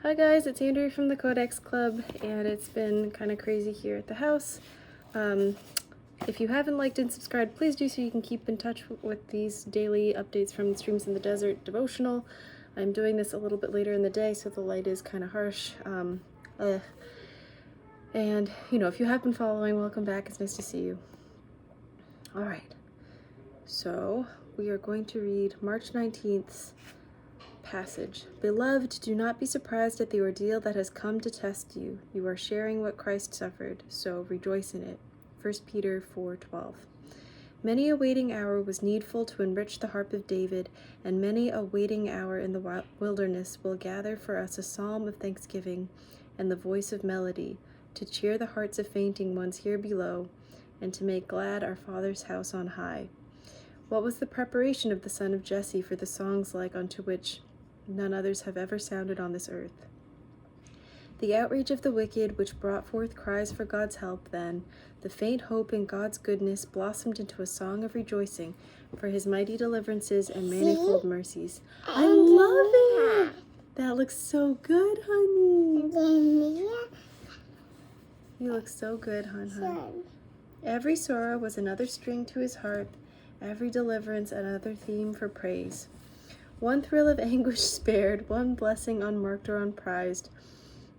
Hi guys, it's Andrew from the Codex Club, and it's been kind of crazy here at the house. If you haven't liked and subscribed, please do so you can keep in touch with these daily updates from Streams in the Desert Devotional. I'm doing this a little bit later in the day, so the light is kind of harsh. And, if you have been following, welcome back. It's nice to see you. All right, so we are going to read March 19th's passage. Beloved, do not be surprised at the ordeal that has come to test you. You are sharing what Christ suffered, so rejoice in it. 1 Peter 4:12. Many a waiting hour was needful to enrich the harp of David, and many a waiting hour in the wilderness will gather for us a psalm of thanksgiving and the voice of melody, to cheer the hearts of fainting ones here below, and to make glad our Father's house on high. What was the preparation of the son of Jesse for the songs like unto which none others have ever sounded on this earth? The outrage of the wicked, which brought forth cries for God's help, then, the faint hope in God's goodness blossomed into a song of rejoicing for his mighty deliverances and manifold mercies. I love it! That looks so good, honey. You look so good, hon. Every sorrow was another string to his harp, every deliverance another theme for praise. One thrill of anguish spared, one blessing unmarked or unprized,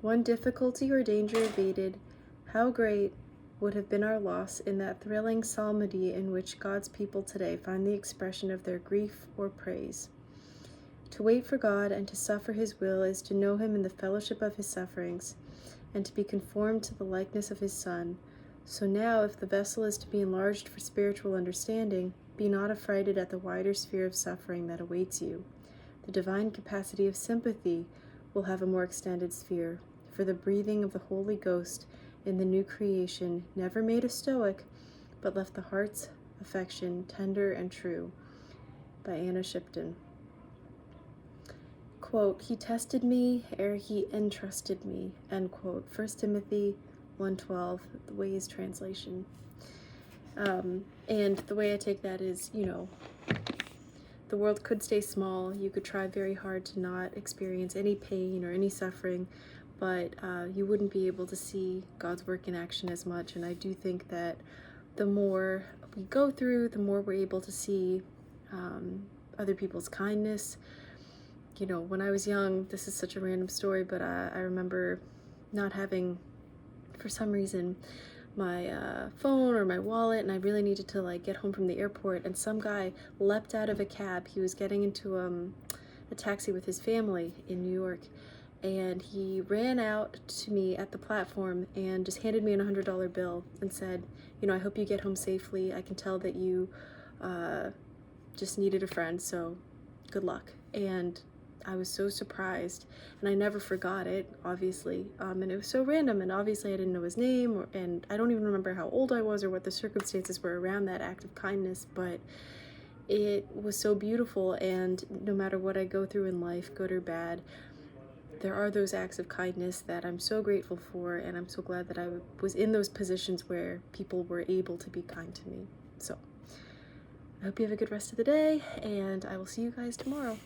one difficulty or danger evaded. How great would have been our loss in that thrilling psalmody in which God's people today find the expression of their grief or praise. To wait for God and to suffer his will is to know him in the fellowship of his sufferings, and to be conformed to the likeness of his Son. So now, if the vessel is to be enlarged for spiritual understanding, be not affrighted at the wider sphere of suffering that awaits you. The divine capacity of sympathy will have a more extended sphere, for the breathing of the Holy Ghost in the new creation never made a stoic, but left the heart's affection tender and true. By Anna Shipton. Quote, he tested me ere he entrusted me, end quote. 1 Timothy 1:12, the Ways translation. And the way I take that is, the world could stay small. You could try very hard to not experience any pain or any suffering, but you wouldn't be able to see God's work in action as much. And I do think that the more we go through, the more we're able to see other people's kindness. When I was young, this is such a random story, but I remember not having, for some reason, my phone or my wallet, and I really needed to get home from the airport, and some guy leapt out of a cab. He was getting into a taxi with his family in New York, and he ran out to me at the platform and just handed me a $100 bill and said, I hope you get home safely. I can tell that you just needed a friend, so good luck. And I was so surprised, and I never forgot it, obviously, and it was so random, and obviously I didn't know his name, and I don't even remember how old I was or what the circumstances were around that act of kindness, but it was so beautiful. And no matter what I go through in life, good or bad, there are those acts of kindness that I'm so grateful for, and I'm so glad that I was in those positions where people were able to be kind to me. So I hope you have a good rest of the day, and I will see you guys tomorrow.